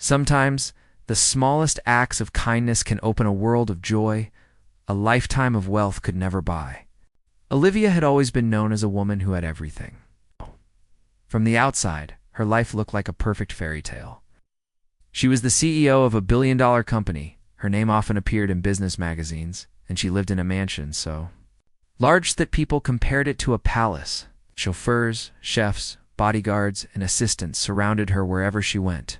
Sometimes, the smallest acts of kindness can open a world of joy a lifetime of wealth could never buy. Olivia had always been known as a woman who had everything. From the outside, her life looked like a perfect fairy tale. She was the CEO of a billion-dollar company. Her name often appeared in business magazines, and she lived in a mansion so large that people compared it to a palace. Chauffeurs, chefs, bodyguards, and assistants surrounded her wherever she went.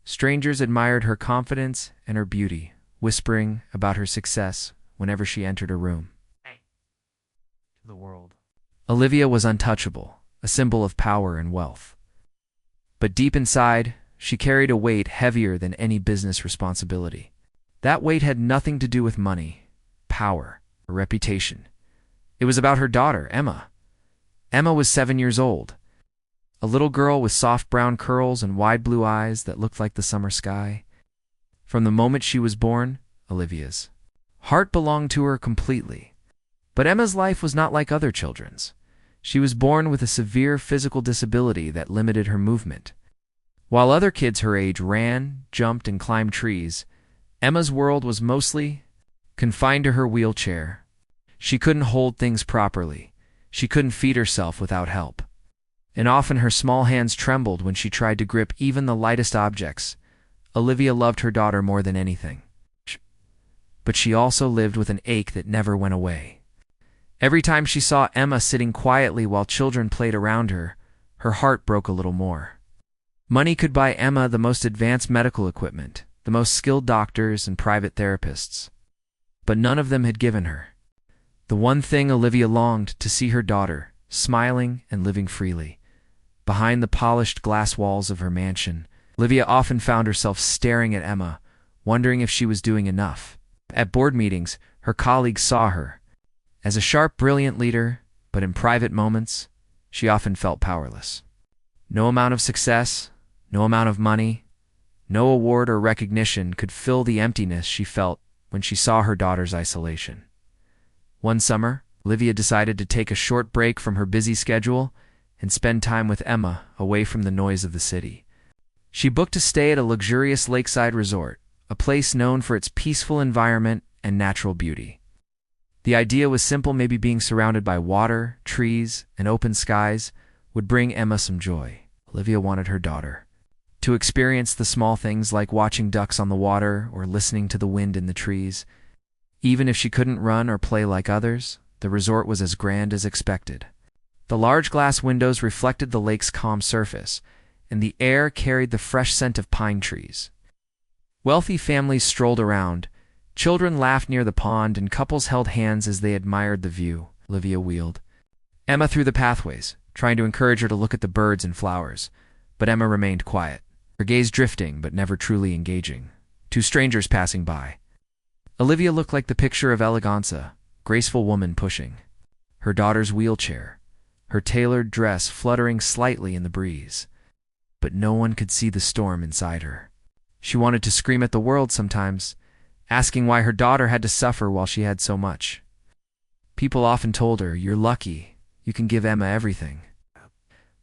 Strangers admired her confidence and her beauty, whispering about her success whenever she entered a room. To the world, Olivia was untouchable, a symbol of power and wealth. But deep inside, she carried a weight heavier than any business responsibility. That weight had nothing to do with money, power, or reputation. It was about her daughter, Emma. Emma was 7 years old, a little girl with soft brown curls and wide blue eyes that looked like the summer sky. From the moment she was born, Olivia's heart belonged to her completely. But Emma's life was not like other children's. She was born with a severe physical disability that limited her movement. While other kids her age ran, jumped, and climbed trees, Emma's world was mostly confined to her wheelchair. She couldn't hold things properly. She couldn't feed herself without help. And often her small hands trembled when she tried to grip even the lightest objects. Olivia loved her daughter more than anything. But she also lived with an ache that never went away. Every time she saw Emma sitting quietly while children played around her, her heart broke a little more. Money could buy Emma the most advanced medical equipment, the most skilled doctors and private therapists. But none of them had given her the one thing Olivia longed to see: her daughter, smiling and living freely. Behind the polished glass walls of her mansion, Olivia often found herself staring at Emma, wondering if she was doing enough. At board meetings, her colleagues saw her as a sharp, brilliant leader, but in private moments, she often felt powerless. No amount of success, no amount of money, no award or recognition could fill the emptiness she felt when she saw her daughter's isolation. One summer, Olivia decided to take a short break from her busy schedule and spend time with Emma away from the noise of the city. She booked a stay at a luxurious lakeside resort, a place known for its peaceful environment and natural beauty. The idea was simple: maybe being surrounded by water, trees, and open skies would bring Emma some joy. Olivia wanted her daughter to experience the small things like watching ducks on the water or listening to the wind in the trees. Even if she couldn't run or play like others, the resort was as grand as expected. The large glass windows reflected the lake's calm surface, and the air carried the fresh scent of pine trees. Wealthy families strolled around, children laughed near the pond, and couples held hands as they admired the view. Olivia wheeled Emma through the pathways, trying to encourage her to look at the birds and flowers, but Emma remained quiet, her gaze drifting but never truly engaging. Two strangers passing by. Olivia looked like the picture of elegance, a graceful woman pushing her daughter's wheelchair, her tailored dress fluttering slightly in the breeze. But no one could see the storm inside her. She wanted to scream at the world sometimes, asking why her daughter had to suffer while she had so much. People often told her, "You're lucky, you can give Emma everything."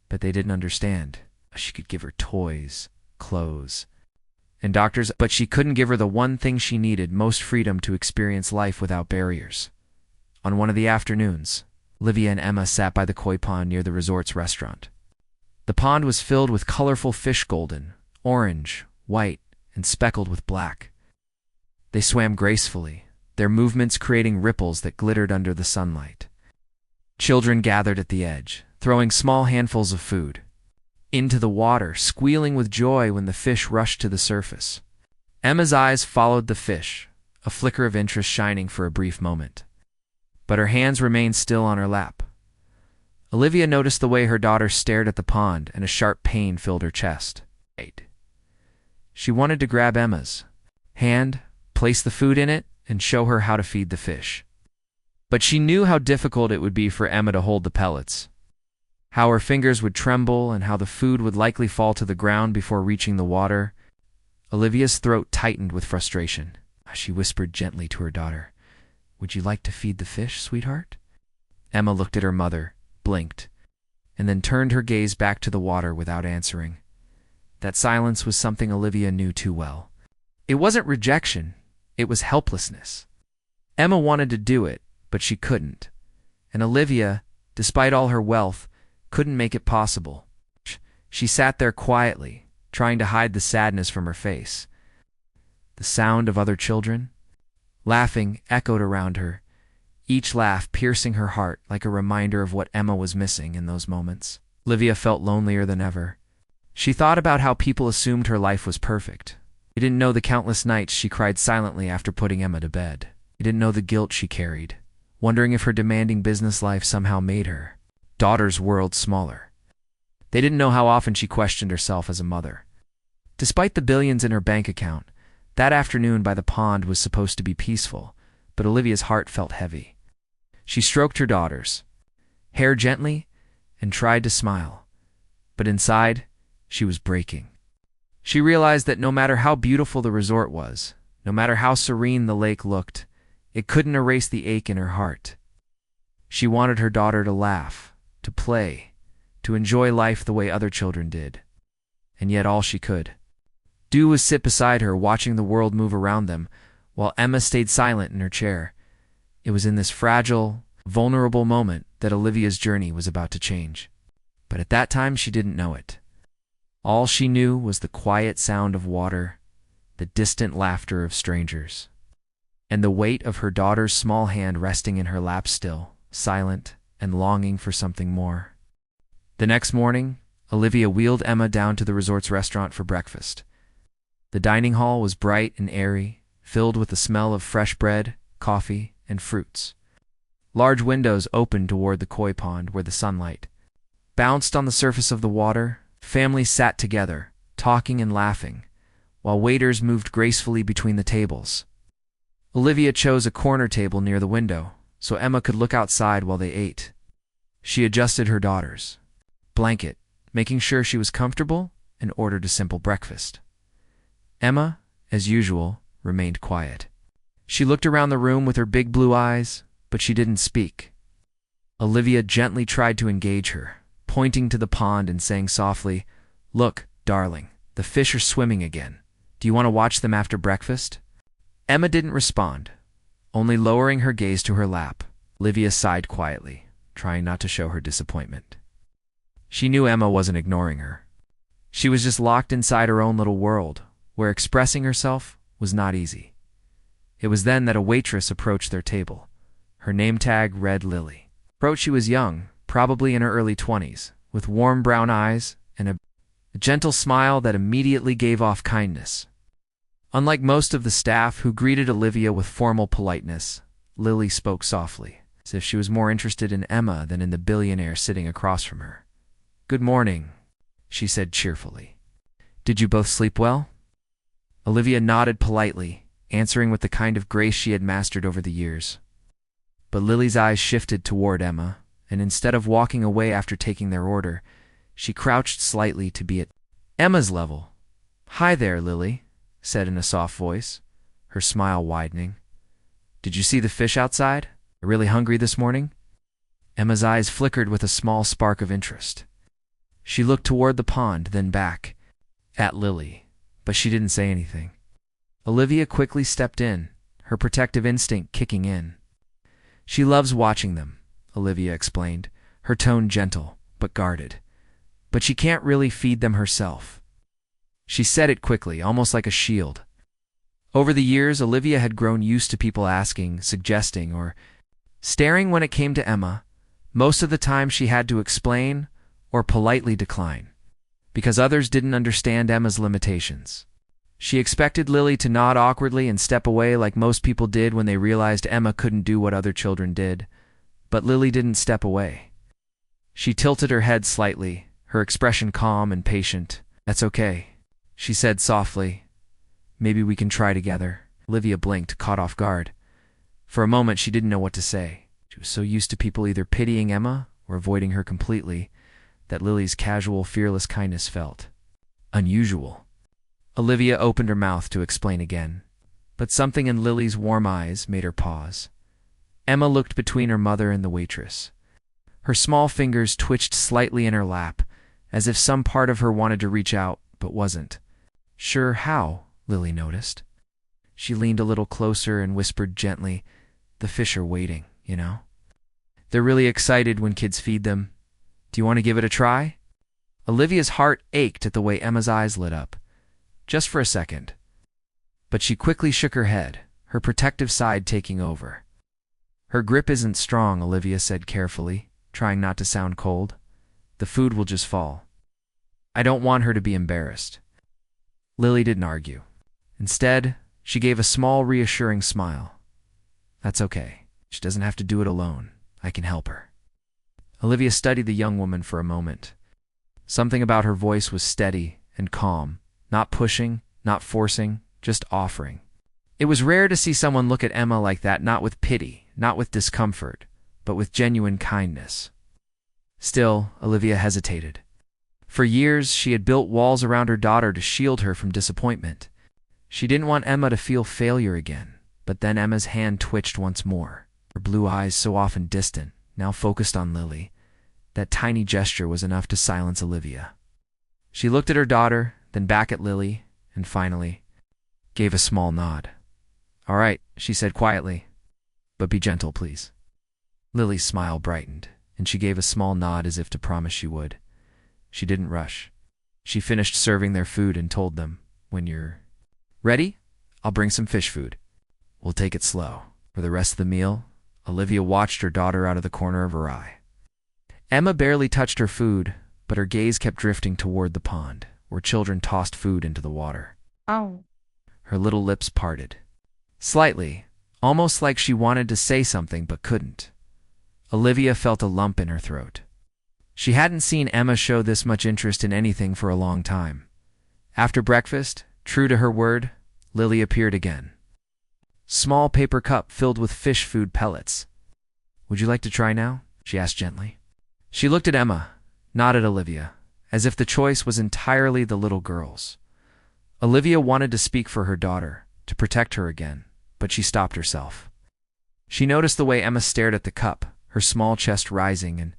But they didn't understand. She could give her toys, clothes, and doctors, but she couldn't give her the one thing she needed most: freedom to experience life without barriers. On one of the afternoons, Olivia and Emma sat by the koi pond near the resort's restaurant. The pond was filled with colorful fish, golden, orange, white, and speckled with black. They swam gracefully, their movements creating ripples that glittered under the sunlight. Children gathered at the edge, throwing small handfuls of food into the water, squealing with joy when the fish rushed to the surface. Emma's eyes followed the fish, a flicker of interest shining for a brief moment. But her hands remained still on her lap. Olivia noticed the way her daughter stared at the pond, and a sharp pain filled her chest. She wanted to grab Emma's hand, place the food in it, and show her how to feed the fish. But she knew how difficult it would be for Emma to hold the pellets, how her fingers would tremble, and how the food would likely fall to the ground before reaching the water. Olivia's throat tightened with frustration. She whispered gently to her daughter, "Would you like to feed the fish, sweetheart?" Emma looked at her mother, blinked, and then turned her gaze back to the water without answering. That silence was something Olivia knew too well. It wasn't rejection, it was helplessness. Emma wanted to do it, but she couldn't. And Olivia, despite all her wealth, couldn't make it possible. She sat there quietly, trying to hide the sadness from her face. The sound of other children, laughing, echoed around her, each laugh piercing her heart like a reminder of what Emma was missing in those moments. Olivia felt lonelier than ever. She thought about how people assumed her life was perfect. She didn't know the countless nights she cried silently after putting Emma to bed. She didn't know the guilt she carried, wondering if her demanding business life somehow made her daughter's world smaller. They didn't know how often she questioned herself as a mother. Despite the billions in her bank account, that afternoon by the pond was supposed to be peaceful, but Olivia's heart felt heavy. She stroked her daughter's hair gently and tried to smile, but inside, she was breaking. She realized that no matter how beautiful the resort was, no matter how serene the lake looked, it couldn't erase the ache in her heart. She wanted her daughter to laugh, to play, to enjoy life the way other children did. And yet all she could do was sit beside her, watching the world move around them, while Emma stayed silent in her chair. It was in this fragile, vulnerable moment that Olivia's journey was about to change. But at that time, she didn't know it. All she knew was the quiet sound of water, the distant laughter of strangers, and the weight of her daughter's small hand resting in her lap, still, silent, and longing for something more. The next morning, Olivia wheeled Emma down to the resort's restaurant for breakfast. The dining hall was bright and airy, filled with the smell of fresh bread, coffee, and fruits. Large windows opened toward the koi pond where the sunlight bounced on the surface of the water. Families sat together, talking and laughing, while waiters moved gracefully between the tables. Olivia chose a corner table near the window, so Emma could look outside while they ate. She adjusted her daughter's blanket, making sure she was comfortable, and ordered a simple breakfast. Emma, as usual, remained quiet. She looked around the room with her big blue eyes, but she didn't speak. Olivia gently tried to engage her, pointing to the pond and saying softly, "Look, darling, the fish are swimming again. Do you want to watch them after breakfast?" Emma didn't respond, only lowering her gaze to her lap. Olivia sighed quietly, trying not to show her disappointment. She knew Emma wasn't ignoring her. She was just locked inside her own little world, where expressing herself was not easy. It was then that a waitress approached their table. Her name tag read Lily. She was young, probably in her early 20s, with warm brown eyes and a gentle smile that immediately gave off kindness. Unlike most of the staff who greeted Olivia with formal politeness, Lily spoke softly, as if she was more interested in Emma than in the billionaire sitting across from her. "Good morning," she said cheerfully. "Did you both sleep well?" Olivia nodded politely, answering with the kind of grace she had mastered over the years. But Lily's eyes shifted toward Emma, and instead of walking away after taking their order, she crouched slightly to be at Emma's level. "Hi there, Lily," said in a soft voice, her smile widening. "Did you see the fish outside? Really hungry this morning?" Emma's eyes flickered with a small spark of interest. She looked toward the pond, then back at Lily, but she didn't say anything. Olivia quickly stepped in, her protective instinct kicking in. "She loves watching them," Olivia explained, her tone gentle but guarded. "But she can't really feed them herself." She said it quickly, almost like a shield. Over the years, Olivia had grown used to people asking, suggesting, or staring when it came to Emma. Most of the time she had to explain or politely decline, because others didn't understand Emma's limitations. She expected Lily to nod awkwardly and step away like most people did when they realized Emma couldn't do what other children did. But Lily didn't step away. She tilted her head slightly, her expression calm and patient. "That's okay," she said softly. "Maybe we can try together." Olivia blinked, caught off guard. For a moment she didn't know what to say. She was so used to people either pitying Emma or avoiding her completely that Lily's casual, fearless kindness felt unusual. Olivia opened her mouth to explain again, but something in Lily's warm eyes made her pause. Emma looked between her mother and the waitress. Her small fingers twitched slightly in her lap, as if some part of her wanted to reach out, but wasn't sure how, Lily noticed. She leaned a little closer and whispered gently, "The fish are waiting, you know. They're really excited when kids feed them. Do you want to give it a try?" Olivia's heart ached at the way Emma's eyes lit up, just for a second. But she quickly shook her head, her protective side taking over. "Her grip isn't strong," Olivia said carefully, trying not to sound cold. "The food will just fall. I don't want her to be embarrassed." Lily didn't argue. Instead, she gave a small, reassuring smile. "That's okay. She doesn't have to do it alone. I can help her." Olivia studied the young woman for a moment. Something about her voice was steady and calm, not pushing, not forcing, just offering. It was rare to see someone look at Emma like that, not with pity, not with discomfort, but with genuine kindness. Still, Olivia hesitated. For years, she had built walls around her daughter to shield her from disappointment. She didn't want Emma to feel failure again, but then Emma's hand twitched once more, her blue eyes so often distant, now focused on Lily. That tiny gesture was enough to silence Olivia. She looked at her daughter, then back at Lily, and finally gave a small nod. "All right," she said quietly, "but be gentle, please." Lily's smile brightened, and she gave a small nod as if to promise she would. She didn't rush. She finished serving their food and told them, "When you're ready, I'll bring some fish food. We'll take it slow." For the rest of the meal, Olivia watched her daughter out of the corner of her eye. Emma barely touched her food, but her gaze kept drifting toward the pond, where children tossed food into the water. Oh. Her little lips parted. Slightly, almost like she wanted to say something but couldn't. Olivia felt a lump in her throat. She hadn't seen Emma show this much interest in anything for a long time. After breakfast, true to her word, Lily appeared again. Small paper cup filled with fish food pellets. "Would you like to try now?" she asked gently. She looked at Emma, not at Olivia, as if the choice was entirely the little girl's. Olivia wanted to speak for her daughter, to protect her again, but she stopped herself. She noticed the way Emma stared at the cup, her small chest rising and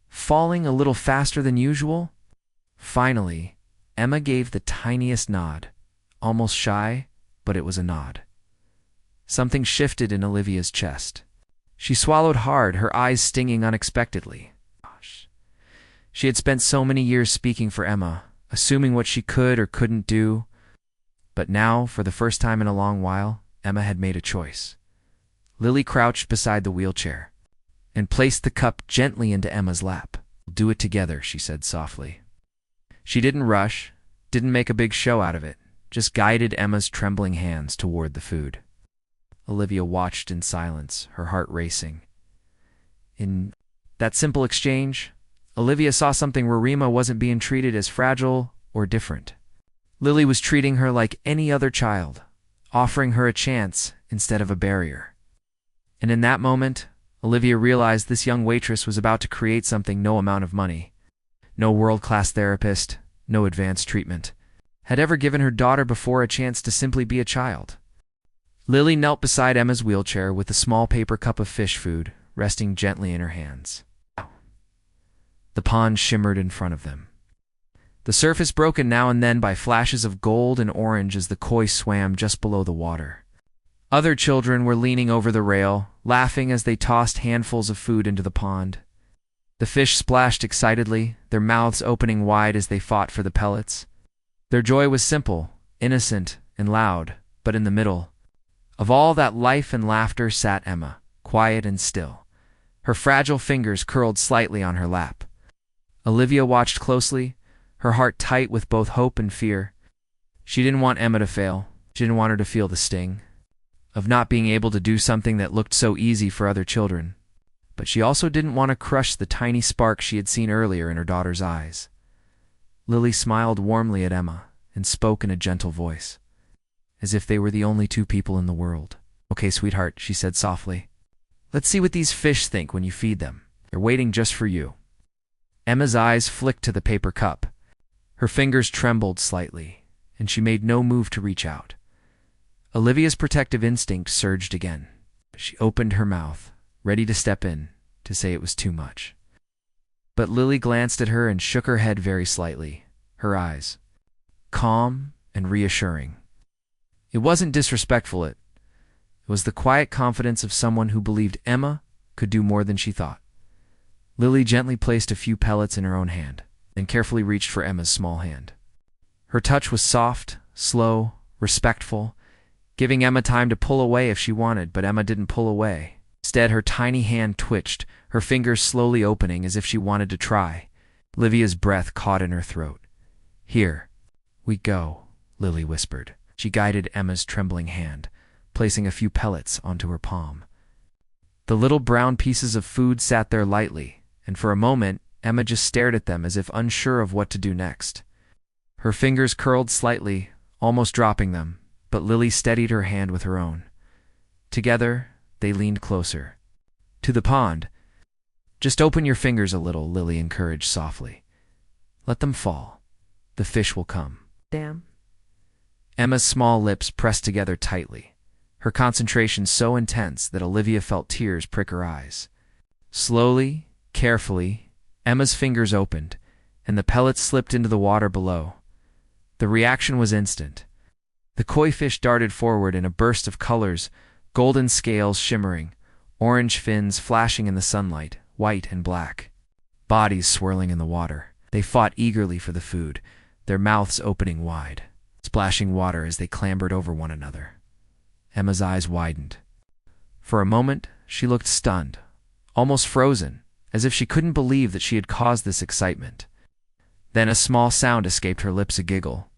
falling a little faster than usual. Finally, Emma gave the tiniest nod, almost shy, but it was a nod. Something shifted in Olivia's chest. She swallowed hard, her eyes stinging unexpectedly. She had spent so many years speaking for Emma, assuming what she could or couldn't do. But now, for the first time in a long while, Emma had made a choice. Lily crouched beside the wheelchair and placed the cup gently into Emma's lap. "We'll do it together," she said softly. She didn't rush, didn't make a big show out of it, just guided Emma's trembling hands toward the food. Olivia watched in silence, her heart racing. In that simple exchange, Olivia saw something where Rima wasn't being treated as fragile or different. Lily was treating her like any other child, offering her a chance instead of a barrier. And in that moment, Olivia realized this young waitress was about to create something no amount of money, no world-class therapist, no advanced treatment, had ever given her daughter before a chance to simply be a child. Lily knelt beside Emma's wheelchair with a small paper cup of fish food resting gently in her hands. The pond shimmered in front of them, the surface broken now and then by flashes of gold and orange as the koi swam just below the water. Other children were leaning over the rail, laughing as they tossed handfuls of food into the pond. The fish splashed excitedly, their mouths opening wide as they fought for the pellets. Their joy was simple, innocent, and loud, but in the middle of all that life and laughter sat Emma, quiet and still, her fragile fingers curled slightly on her lap. Olivia watched closely, her heart tight with both hope and fear. She didn't want Emma to fail. She didn't want her to feel the sting of not being able to do something that looked so easy for other children. But she also didn't want to crush the tiny spark she had seen earlier in her daughter's eyes. Lily smiled warmly at Emma and spoke in a gentle voice, as if they were the only two people in the world. "Okay, sweetheart," she said softly. "Let's see what these fish think when you feed them. They're waiting just for you." Emma's eyes flicked to the paper cup. Her fingers trembled slightly, and she made no move to reach out. Olivia's protective instinct surged again. She opened her mouth, ready to step in, to say it was too much. But Lily glanced at her and shook her head very slightly, her eyes calm and reassuring. It wasn't disrespectful, it was the quiet confidence of someone who believed Emma could do more than she thought. Lily gently placed a few pellets in her own hand, then carefully reached for Emma's small hand. Her touch was soft, slow, respectful, giving Emma time to pull away if she wanted, but Emma didn't pull away. Instead, her tiny hand twitched, her fingers slowly opening as if she wanted to try. Olivia's breath caught in her throat. "Here we go," Lily whispered. She guided Emma's trembling hand, placing a few pellets onto her palm. The little brown pieces of food sat there lightly, and for a moment, Emma just stared at them as if unsure of what to do next. Her fingers curled slightly, almost dropping them, but Lily steadied her hand with her own. Together, they leaned closer. "To the pond. Just open your fingers a little," Lily encouraged softly. "Let them fall. The fish will come." Damn. Emma's small lips pressed together tightly, her concentration so intense that Olivia felt tears prick her eyes. Slowly, carefully, Emma's fingers opened, and the pellets slipped into the water below. The reaction was instant. The koi fish darted forward in a burst of colors, golden scales shimmering, orange fins flashing in the sunlight, white and black. Bodies swirling in the water. They fought eagerly for the food, their mouths opening wide, splashing water as they clambered over one another. Emma's eyes widened. For a moment, she looked stunned, almost frozen, as if she couldn't believe that she had caused this excitement. Then a small sound escaped her lips, a giggle.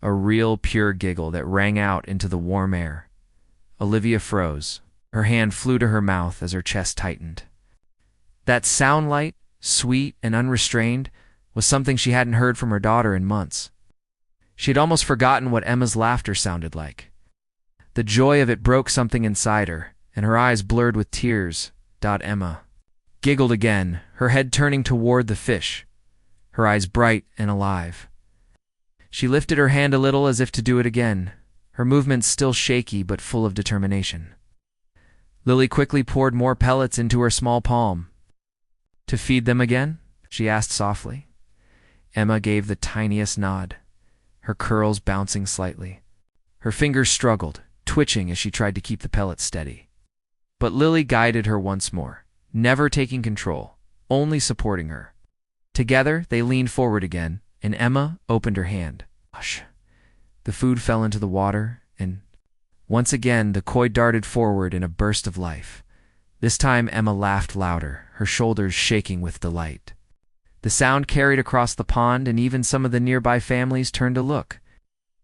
A real, pure giggle that rang out into the warm air. Olivia froze. Her hand flew to her mouth as her chest tightened. That sound, light, sweet, and unrestrained, was something she hadn't heard from her daughter in months. She had almost forgotten what Emma's laughter sounded like. The joy of it broke something inside her, and her eyes blurred with tears. Emma giggled again, her head turning toward the fish, her eyes bright and alive. She lifted her hand a little as if to do it again, her movements still shaky but full of determination. Lily quickly poured more pellets into her small palm. "To feed them again?" she asked softly. Emma gave the tiniest nod, her curls bouncing slightly. Her fingers struggled, twitching as she tried to keep the pellets steady. But Lily guided her once more, never taking control, only supporting her. Together, they leaned forward again, and Emma opened her hand. Hush. The food fell into the water, and once again the koi darted forward in a burst of life. This time Emma laughed louder, her shoulders shaking with delight. The sound carried across the pond, and even some of the nearby families turned to look.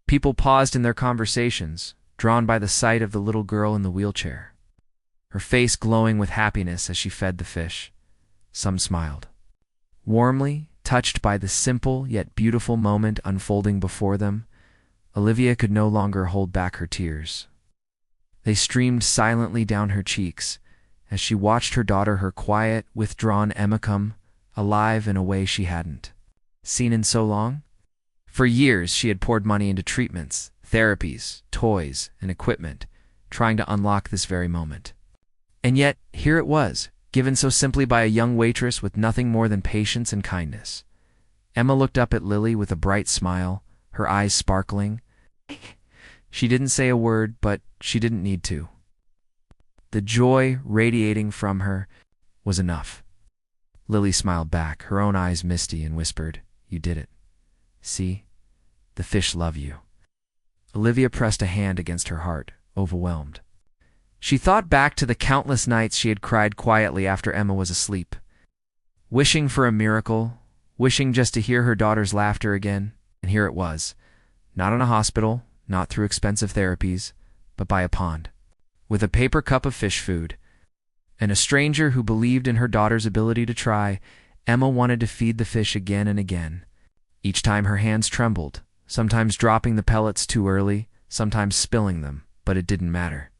People paused in their conversations, drawn by the sight of the little girl in the wheelchair, her face glowing with happiness as she fed the fish. Some smiled. Warmly, touched by the simple yet beautiful moment unfolding before them, Olivia could no longer hold back her tears. They streamed silently down her cheeks as she watched her daughter, her quiet, withdrawn Emma, come alive in a way she hadn't seen in so long. For years she had poured money into treatments, therapies, toys, and equipment, trying to unlock this very moment. And yet, here it was, given so simply by a young waitress with nothing more than patience and kindness. Emma looked up at Lily with a bright smile, her eyes sparkling. She didn't say a word, but she didn't need to. The joy radiating from her was enough. Lily smiled back, her own eyes misty, and whispered, "You did it. See? The fish love you." Olivia pressed a hand against her heart, overwhelmed. She thought back to the countless nights she had cried quietly after Emma was asleep, wishing for a miracle, wishing just to hear her daughter's laughter again, and here it was, not in a hospital, not through expensive therapies, but by a pond, with a paper cup of fish food. And a stranger who believed in her daughter's ability to try, Emma wanted to feed the fish again and again. Each time her hands trembled, sometimes dropping the pellets too early, sometimes spilling them, but it didn't matter.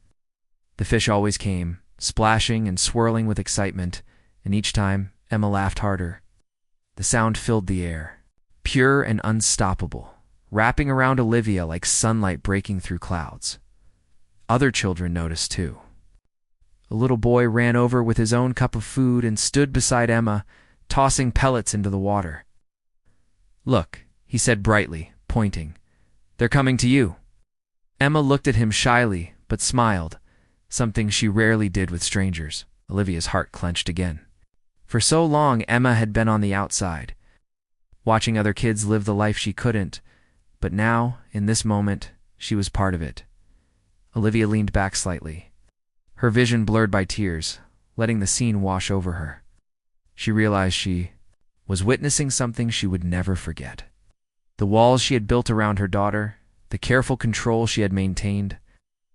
The fish always came, splashing and swirling with excitement, and each time Emma laughed harder. The sound filled the air, pure and unstoppable, wrapping around Olivia like sunlight breaking through clouds. Other children noticed too. A little boy ran over with his own cup of food and stood beside Emma, tossing pellets into the water. "Look," he said brightly, pointing. "They're coming to you." Emma looked at him shyly, but smiled, something she rarely did with strangers. Olivia's heart clenched again. For so long, Emma had been on the outside, watching other kids live the life she couldn't, but now, in this moment, she was part of it. Olivia leaned back slightly, her vision blurred by tears, letting the scene wash over her. She realized she was witnessing something she would never forget. The walls she had built around her daughter, the careful control she had maintained,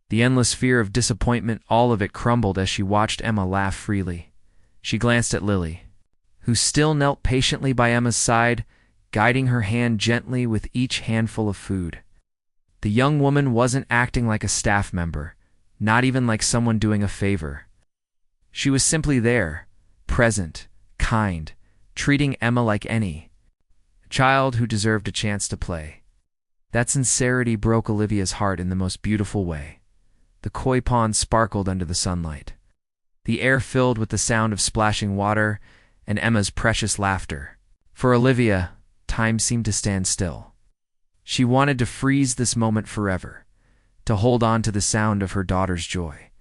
the endless fear of disappointment, all of it crumbled as she watched Emma laugh freely. She glanced at Lily, who still knelt patiently by Emma's side, guiding her hand gently with each handful of food. The young woman wasn't acting like a staff member, not even like someone doing a favor. She was simply there, present, kind, treating Emma like any child who deserved a chance to play. That sincerity broke Olivia's heart in the most beautiful way. The koi pond sparkled under the sunlight, the air filled with the sound of splashing water and Emma's precious laughter. For Olivia, time seemed to stand still. She wanted to freeze this moment forever, to hold on to the sound of her daughter's joy,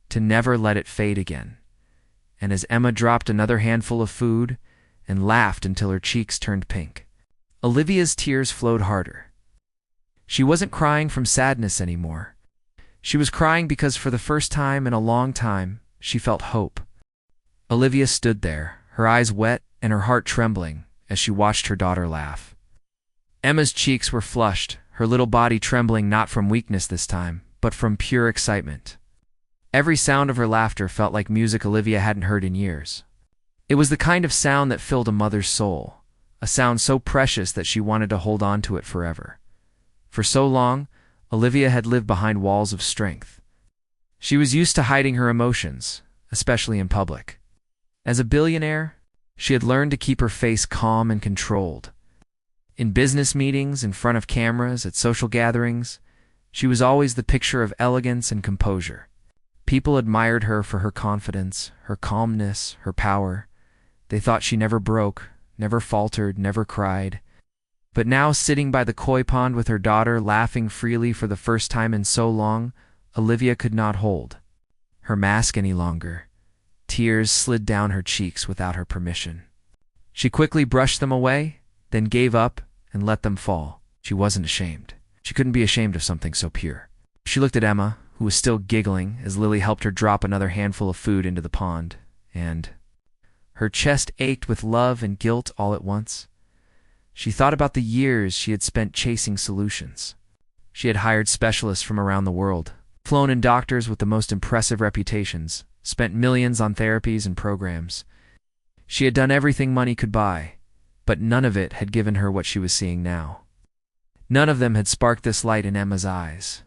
to never let it fade again. And as Emma dropped another handful of food and laughed until her cheeks turned pink, Olivia's tears flowed harder. She wasn't crying from sadness anymore. She was crying because for the first time in a long time, she felt hope. Olivia stood there, her eyes wet and her heart trembling as she watched her daughter laugh. Emma's cheeks were flushed, her little body trembling not from weakness this time, but from pure excitement. Every sound of her laughter felt like music Olivia hadn't heard in years. It was the kind of sound that filled a mother's soul, a sound so precious that she wanted to hold on to it forever. For so long, Olivia had lived behind walls of strength. She was used to hiding her emotions, especially in public. As a billionaire, she had learned to keep her face calm and controlled. In business meetings, in front of cameras, at social gatherings, she was always the picture of elegance and composure. People admired her for her confidence, her calmness, her power. They thought she never broke, never faltered, never cried. But now, sitting by the koi pond with her daughter, laughing freely for the first time in so long, Olivia could not hold her mask any longer. Tears slid down her cheeks without her permission. She quickly brushed them away, then gave up and let them fall. She wasn't ashamed. She couldn't be ashamed of something so pure. She looked at Emma, who was still giggling as Lily helped her drop another handful of food into the pond, and her chest ached with love and guilt all at once. She thought about the years she had spent chasing solutions. She had hired specialists from around the world, flown in doctors with the most impressive reputations, spent millions on therapies and programs. She had done everything money could buy, but none of it had given her what she was seeing now. None of them had sparked this light in Emma's eyes.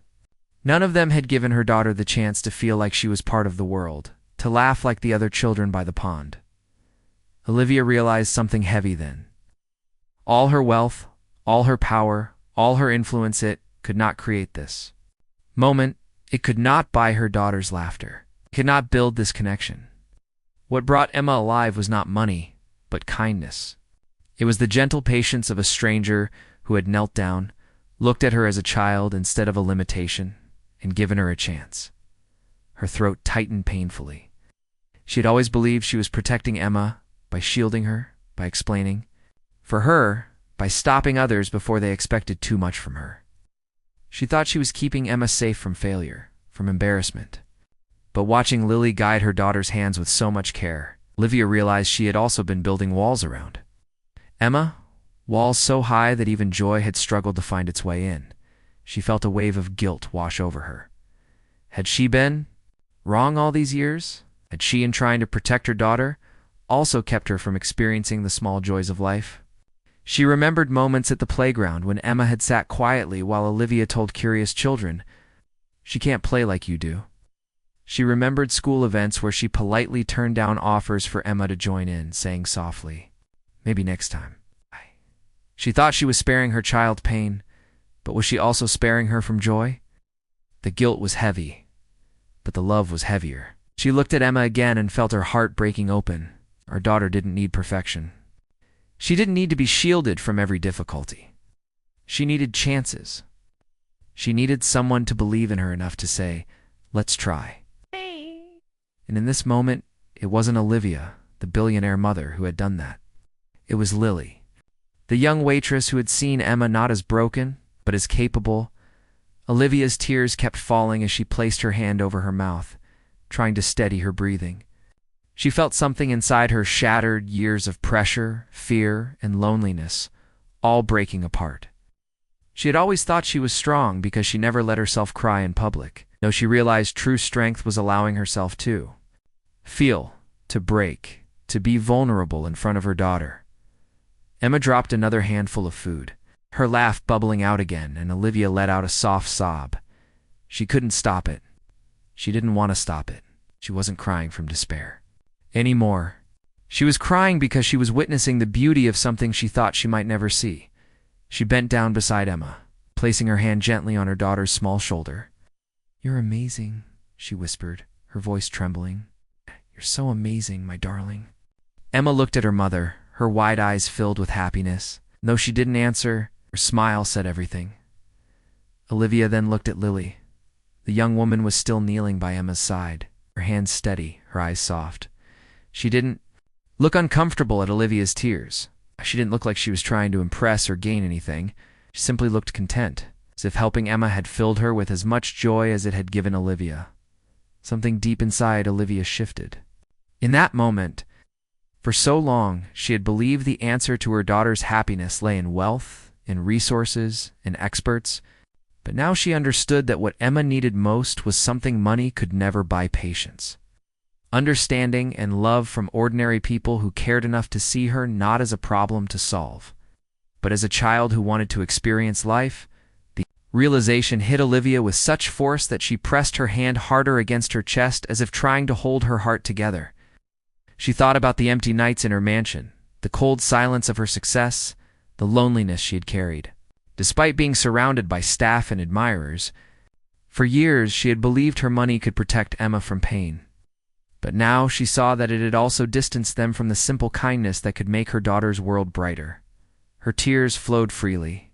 None of them had given her daughter the chance to feel like she was part of the world, to laugh like the other children by the pond. Olivia realized something heavy then. All her wealth, all her power, all her influence, it could not create this moment. It could not buy her daughter's laughter. It could not build this connection. What brought Emma alive was not money, but kindness. It was the gentle patience of a stranger who had knelt down, looked at her as a child instead of a limitation, and given her a chance. Her throat tightened painfully. She had always believed she was protecting Emma by shielding her, by explaining. For her, by stopping others before they expected too much from her. She thought she was keeping Emma safe from failure, from embarrassment. But watching Lily guide her daughter's hands with so much care, Olivia realized she had also been building walls around Emma, walls so high that even joy had struggled to find its way in. She felt a wave of guilt wash over her. Had she been wrong all these years? Had she, in trying to protect her daughter, also kept her from experiencing the small joys of life? She remembered moments at the playground when Emma had sat quietly while Olivia told curious children, "She can't play like you do." She remembered school events where she politely turned down offers for Emma to join in, saying softly, "Maybe next time." She thought she was sparing her child pain, but was she also sparing her from joy? The guilt was heavy, but the love was heavier. She looked at Emma again and felt her heart breaking open. Our daughter didn't need perfection. She didn't need to be shielded from every difficulty. She needed chances. She needed someone to believe in her enough to say, "Let's try." And in this moment, it wasn't Olivia, the billionaire mother, who had done that. It was Lily, the young waitress who had seen Emma not as broken, but as capable. Olivia's tears kept falling as she placed her hand over her mouth, trying to steady her breathing. She felt something inside her shattered, years of pressure, fear, and loneliness, all breaking apart. She had always thought she was strong because she never let herself cry in public. No, she realized true strength was allowing herself to feel, to break, to be vulnerable in front of her daughter. Emma dropped another handful of food, her laugh bubbling out again, and Olivia let out a soft sob. She couldn't stop it. She didn't want to stop it. She wasn't crying from despair anymore. She was crying because she was witnessing the beauty of something she thought she might never see. She bent down beside Emma, placing her hand gently on her daughter's small shoulder. "You're amazing," she whispered, her voice trembling. "You're so amazing, my darling." Emma looked at her mother, her wide eyes filled with happiness. Though she didn't answer, her smile said everything. Olivia then looked at Lily. The young woman was still kneeling by Emma's side, her hands steady, her eyes soft. She didn't look uncomfortable at Olivia's tears. She didn't look like she was trying to impress or gain anything. She simply looked content, as if helping Emma had filled her with as much joy as it had given Olivia. Something deep inside Olivia shifted. In that moment, for so long, she had believed the answer to her daughter's happiness lay in wealth, in resources, in experts. But now she understood that what Emma needed most was something money could never buy: patience. Understanding and love from ordinary people who cared enough to see her not as a problem to solve, but as a child who wanted to experience life. The realization hit Olivia with such force that she pressed her hand harder against her chest as if trying to hold her heart together. She thought about the empty nights in her mansion, the cold silence of her success, the loneliness she had carried. Despite being surrounded by staff and admirers, for years she had believed her money could protect Emma from pain. But now she saw that it had also distanced them from the simple kindness that could make her daughter's world brighter. Her tears flowed freely.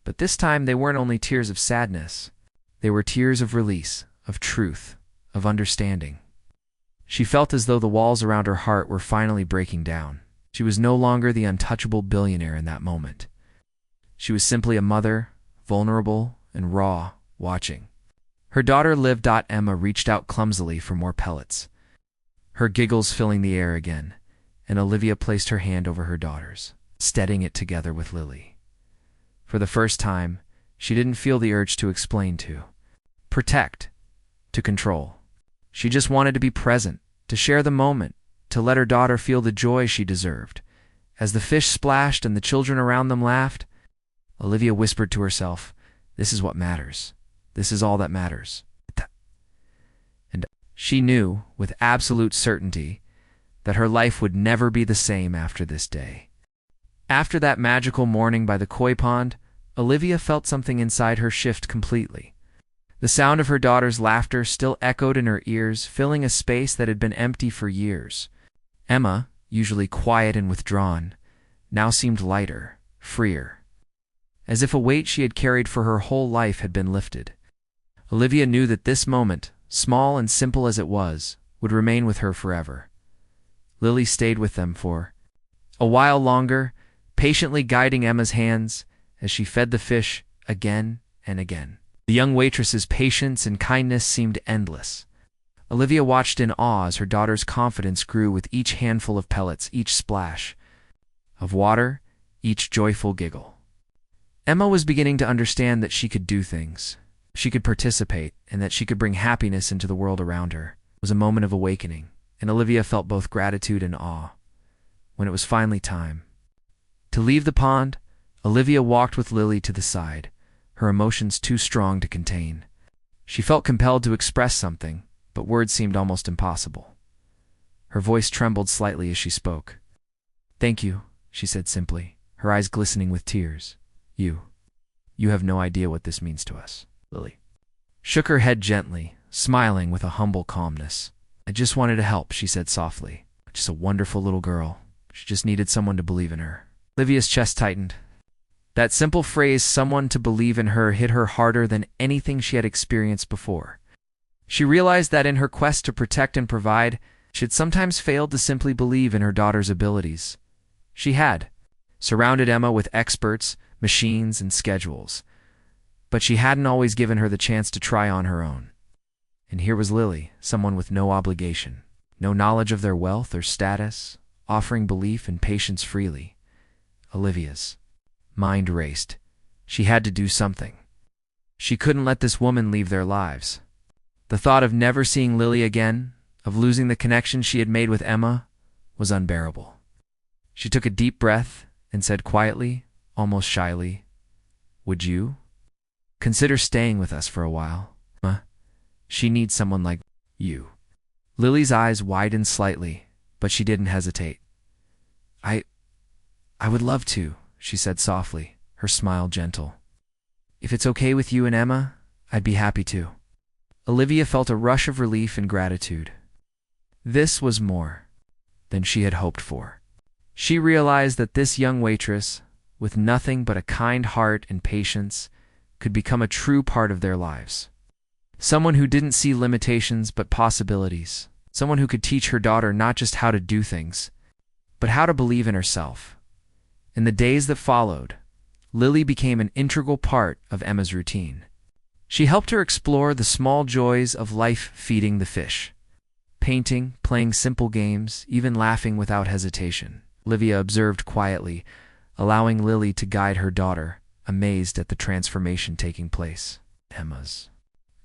But this time they weren't only tears of sadness. They were tears of release, of truth, of understanding. She felt as though the walls around her heart were finally breaking down. She was no longer the untouchable billionaire in that moment. She was simply a mother, vulnerable and raw, watching. Her daughter lived. Emma reached out clumsily for more pellets, her giggles filling the air again, and Olivia placed her hand over her daughter's, steadying it together with Lily. For the first time, she didn't feel the urge to explain, to protect, to control. She just wanted to be present, to share the moment, to let her daughter feel the joy she deserved. As the fish splashed and the children around them laughed, Olivia whispered to herself, "This is what matters. This is all that matters." And she knew, with absolute certainty, that her life would never be the same after this day. After that magical morning by the koi pond, Olivia felt something inside her shift completely. The sound of her daughter's laughter still echoed in her ears, filling a space that had been empty for years. Emma, usually quiet and withdrawn, now seemed lighter, freer, as if a weight she had carried for her whole life had been lifted. Olivia knew that this moment, small and simple as it was, would remain with her forever. Lily stayed with them for a while longer, patiently guiding Emma's hands as she fed the fish again and again. The young waitress's patience and kindness seemed endless. Olivia watched in awe as her daughter's confidence grew with each handful of pellets, each splash of water, each joyful giggle. Emma was beginning to understand that she could do things, she could participate, and that she could bring happiness into the world around her. It was a moment of awakening, and Olivia felt both gratitude and awe. When it was finally time to leave the pond, Olivia walked with Lily to the side, her emotions too strong to contain. She felt compelled to express something, but words seemed almost impossible. Her voice trembled slightly as she spoke. "Thank you," she said simply, her eyes glistening with tears. You have no idea what this means to us." Lily shook her head gently, smiling with a humble calmness. "I just wanted to help," she said softly. "Just a wonderful little girl. She just needed someone to believe in her." Olivia's chest tightened. That simple phrase, someone to believe in her, hit her harder than anything she had experienced before. She realized that in her quest to protect and provide, she had sometimes failed to simply believe in her daughter's abilities. She had surrounded Emma with experts, machines, and schedules, but she hadn't always given her the chance to try on her own. And here was Lily, someone with no obligation, no knowledge of their wealth or status, offering belief and patience freely. Olivia's mind raced. She had to do something. She couldn't let this woman leave their lives. The thought of never seeing Lily again, of losing the connection she had made with Emma, was unbearable. She took a deep breath and said quietly, almost shyly, "Would you consider staying with us for a while? Emma, she needs someone like you." Lily's eyes widened slightly, but she didn't hesitate. I would love to," she said softly, her smile gentle. "If it's okay with you and Emma, I'd be happy to." Olivia felt a rush of relief and gratitude. This was more than she had hoped for. She realized that this young waitress, with nothing but a kind heart and patience, could become a true part of their lives. Someone who didn't see limitations but possibilities. Someone who could teach her daughter not just how to do things, but how to believe in herself. In the days that followed, Lily became an integral part of Emma's routine. She helped her explore the small joys of life, feeding the fish, painting, playing simple games, even laughing without hesitation. Olivia observed quietly, allowing Lily to guide her daughter, amazed at the transformation taking place. Emma's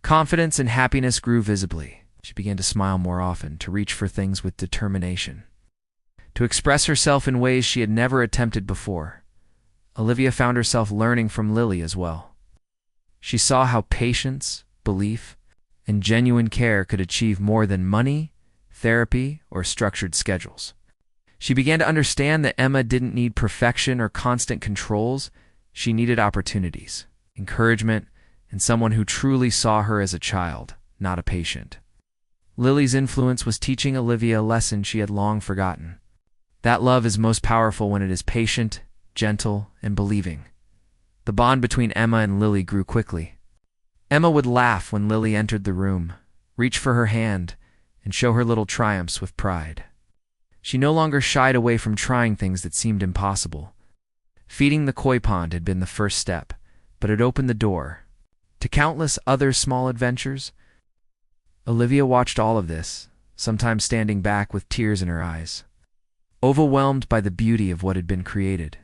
confidence and happiness grew visibly. She began to smile more often, to reach for things with determination, to express herself in ways she had never attempted before. Olivia found herself learning from Lily as well. She saw how patience, belief, and genuine care could achieve more than money, therapy, or structured schedules. She began to understand that Emma didn't need perfection or constant controls. She needed opportunities, encouragement, and someone who truly saw her as a child, not a patient. Lily's influence was teaching Olivia a lesson she had long forgotten. That love is most powerful when it is patient, gentle, and believing. The bond between Emma and Lily grew quickly. Emma would laugh when Lily entered the room, reach for her hand, and show her little triumphs with pride. She no longer shied away from trying things that seemed impossible. Feeding the koi pond had been the first step, but it opened the door to countless other small adventures. Olivia watched all of this, sometimes standing back with tears in her eyes, overwhelmed by the beauty of what had been created.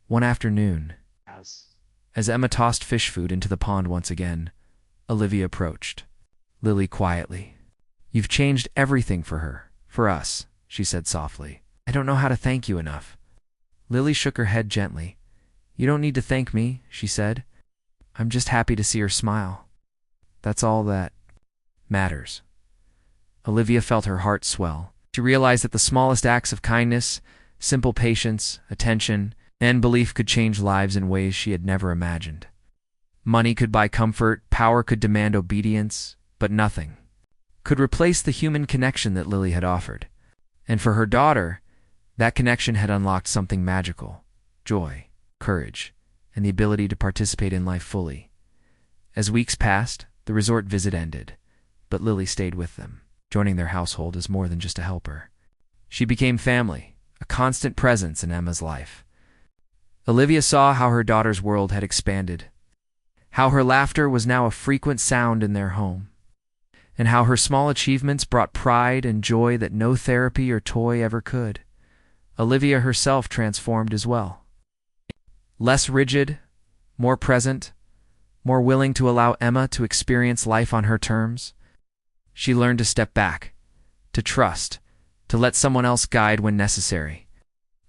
One afternoon, as Emma tossed fish food into the pond once again, Olivia approached Lily quietly. "You've changed everything for her, for us," she said softly. "I don't know how to thank you enough." Lily shook her head gently. "You don't need to thank me," she said. "I'm just happy to see her smile. That's all that matters." Olivia felt her heart swell. She realized that the smallest acts of kindness, simple patience, attention, and belief could change lives in ways she had never imagined. Money could buy comfort, power could demand obedience, but nothing could replace the human connection that Lily had offered. And for her daughter, that connection had unlocked something magical: joy, courage, and the ability to participate in life fully. As weeks passed, the resort visit ended, but Lily stayed with them, joining their household as more than just a helper. She became family, a constant presence in Emma's life. Olivia saw how her daughter's world had expanded, how her laughter was now a frequent sound in their home, and how her small achievements brought pride and joy that no therapy or toy ever could. Olivia herself transformed as well. Less rigid, more present, more willing to allow Emma to experience life on her terms. She learned to step back, to trust, to let someone else guide when necessary,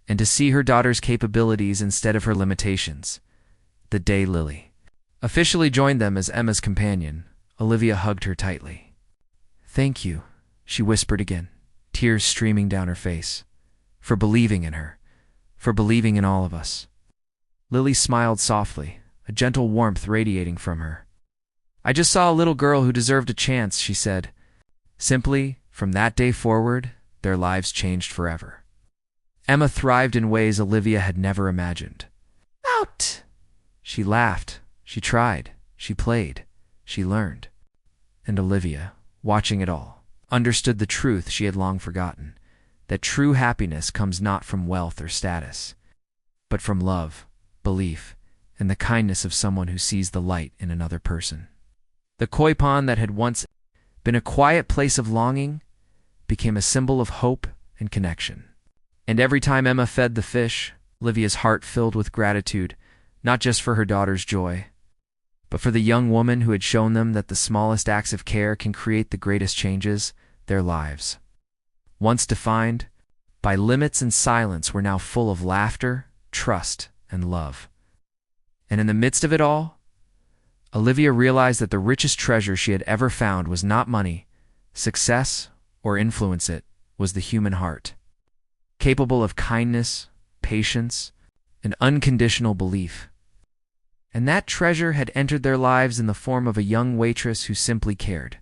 and to see her daughter's capabilities instead of her limitations. The day Lily officially joined them as Emma's companion, Olivia hugged her tightly. "Thank you," she whispered again, tears streaming down her face, "for believing in her, for believing in all of us." Lily smiled softly, a gentle warmth radiating from her. "I just saw a little girl who deserved a chance," she said. Simply, from that day forward, their lives changed forever. Emma thrived in ways Olivia had never imagined. out!" She laughed, she tried, she played, she learned. And Olivia, watching it all, understood the truth she had long forgotten, that true happiness comes not from wealth or status, but from love, belief, and the kindness of someone who sees the light in another person. The koi pond that had once been a quiet place of longing became a symbol of hope and connection. And every time Emma fed the fish, Olivia's heart filled with gratitude, not just for her daughter's joy, but for the young woman who had shown them that the smallest acts of care can create the greatest changes. Their lives, once defined by limits and silence, were now full of laughter, trust, and love. And in the midst of it all, Olivia realized that the richest treasure she had ever found was not money, success, or influence. It was the human heart, capable of kindness, patience, and unconditional belief. And that treasure had entered their lives in the form of a young waitress who simply cared.